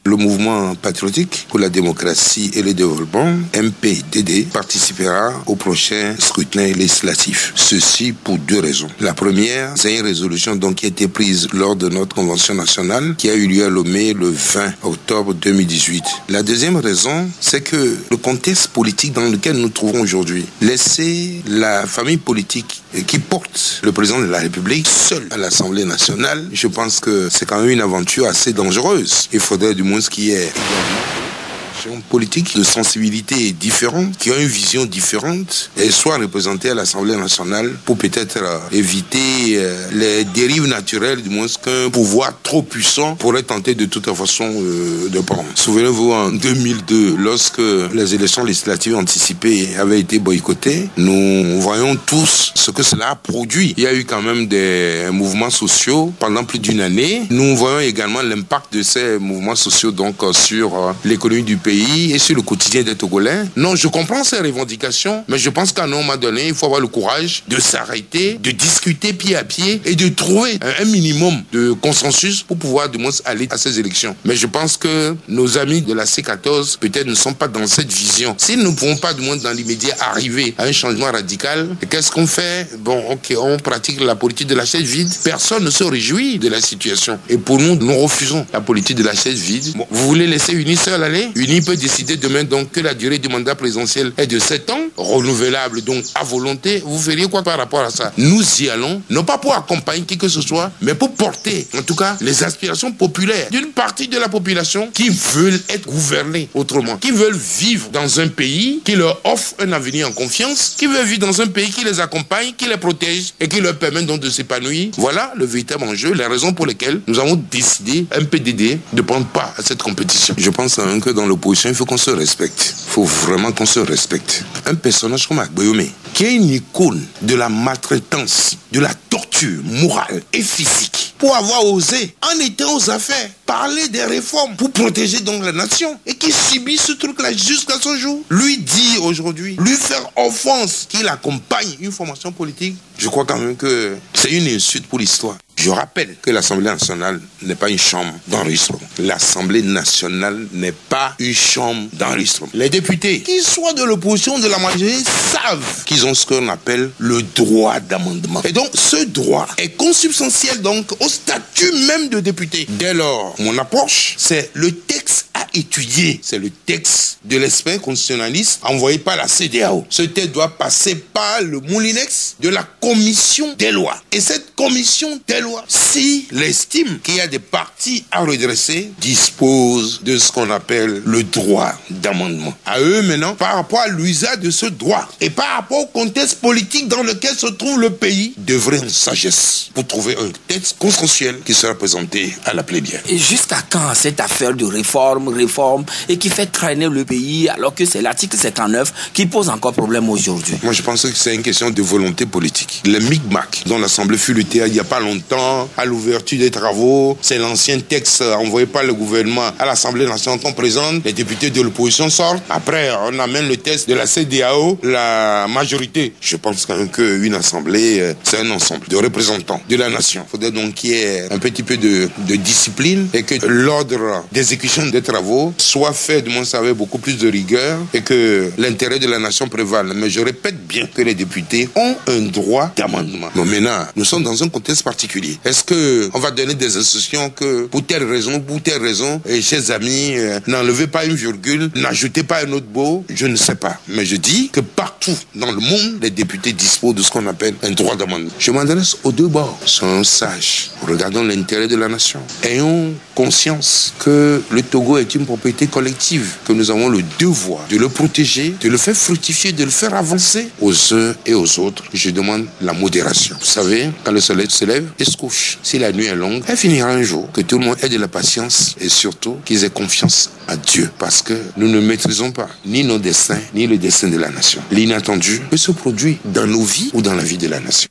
Le mouvement patriotique pour la démocratie et le développement, MPDD, participera au prochain scrutin législatif. Ceci pour deux raisons. La première, c'est une résolution donc qui a été prise lors de notre convention nationale qui a eu lieu à Lomé le 20 octobre 2018. La deuxième raison, c'est que le contexte politique dans lequel nous nous trouvons aujourd'hui, laisser la famille politique qui porte le président de la République seul à l'Assemblée nationale, je pense que c'est quand même une aventure assez dangereuse. Il faudrait du moins qu'il y ait politique de sensibilité différente, qui ont une vision différente et soient représentés à l'Assemblée nationale pour peut-être éviter les dérives naturelles, du moins qu'un pouvoir trop puissant pourrait tenter de toute façon de prendre. Souvenez-vous, en 2002, lorsque les élections législatives anticipées avaient été boycottées, nous voyons tous ce que cela a produit. Il y a eu quand même des mouvements sociaux pendant plus d'une année. Nous voyons également l'impact de ces mouvements sociaux donc sur l'économie du pays et sur le quotidien des Togolais. Non, je comprends ces revendications, mais je pense qu'à un moment donné, il faut avoir le courage de s'arrêter, de discuter pied à pied et de trouver un minimum de consensus pour pouvoir du moins aller à ces élections. Mais je pense que nos amis de la C14 peut-être ne sont pas dans cette vision. S'ils ne pouvons pas du moins dans l'immédiat arriver à un changement radical, qu'est-ce qu'on fait? Bon, ok, on pratique la politique de la chaise vide. Personne ne se réjouit de la situation. Et pour nous, nous refusons la politique de la chaise vide. Bon, vous voulez laisser Uni seul aller? Uni peut décider demain donc que la durée du mandat présidentiel est de 7 ans, renouvelable donc à volonté. Vous feriez quoi par rapport à ça? Nous y allons, non pas pour accompagner qui que ce soit, mais pour porter en tout cas les aspirations populaires d'une partie de la population qui veulent être gouvernés autrement, qui veulent vivre dans un pays qui leur offre un avenir en confiance, qui veulent vivre dans un pays qui les accompagne, qui les protège et qui leur permet donc de s'épanouir. Voilà le véritable enjeu, les raisons pour lesquelles nous avons décidé, MPDD, de prendre part à cette compétition. Je pense que dans l'opposition, il faut qu'on se respecte. Il faut vraiment qu'on se respecte. Un personnage comme Agboyome, qui est une icône de la maltraitance, de la torture morale et physique, pour avoir osé, en étant aux affaires, parler des réformes pour protéger donc la nation, et qui subit ce truc-là jusqu'à ce jour, lui dire aujourd'hui, lui faire offense qu'il accompagne une formation politique, je crois quand même que c'est une insulte pour l'histoire. Je rappelle que l'Assemblée nationale n'est pas une chambre d'enregistrement. L'Assemblée nationale n'est pas une chambre d'enregistrement. Les députés, qu'ils soient de l'opposition ou de la majorité, savent qu'ils ont ce qu'on appelle le droit d'amendement. Et donc, ce droit est consubstantiel donc au statut même de député. Dès lors, mon approche, c'est le texte à étudier. C'est le texte de l'expert constitutionnaliste envoyé par la CEDEAO. Ce texte doit passer par le moulinex de la commission des lois. Et cette commission des lois, s'il estime qu'il y a des parties à redresser, dispose de ce qu'on appelle le droit d'amendement. À eux maintenant, par rapport à l'usage de ce droit et par rapport au contexte politique dans lequel se trouve le pays, d'œuvrer en sagesse pour trouver un texte consensuel qui sera présenté à la plénière. Et jusqu'à quand cette affaire de réforme et qui fait traîner le pays alors que c'est l'article 59 qui pose encore problème aujourd'hui? Moi, je pense que c'est une question de volonté politique. Le micmac dont l'Assemblée fut le théâtre il n'y a pas longtemps, à l'ouverture des travaux, c'est l'ancien texte envoyé par le gouvernement à l'Assemblée nationale qu'on présente, les députés de l'opposition sortent, après on amène le texte de la CEDEAO, la majorité. Je pense quand même qu'une assemblée, c'est un ensemble de représentants de la nation. Il faudrait donc qu'il y ait un petit peu de discipline et que l'ordre d'exécution des travaux soit fait, du moins ça avec beaucoup plus de rigueur et que l'intérêt de la nation prévale. Mais je répète bien que les députés ont un droit d'amendement. Mais maintenant, nous sommes dans un contexte particulier. Est-ce qu'on va donner des instructions que pour telle raison, et chers amis, n'enlevez pas une virgule, n'ajoutez pas un autre mot? Je ne sais pas. Mais je dis que partout dans le monde, les députés disposent de ce qu'on appelle un droit d'amendement. Je m'adresse aux deux bords. Soyons sages. Regardons l'intérêt de la nation. Ayons conscience que le Togo est une propriété collective, que nous avons le devoir de le protéger, de le faire fructifier, de le faire avancer aux uns et aux autres. Je demande la modération. Vous savez, quand le soleil se lève, il se couche. Si la nuit est longue, elle finira un jour. Que tout le monde ait de la patience et surtout qu'ils aient confiance à Dieu. Parce que nous ne maîtrisons pas ni nos destins, ni le destin de la nation. L'inattendu peut se produire dans nos vies ou dans la vie de la nation.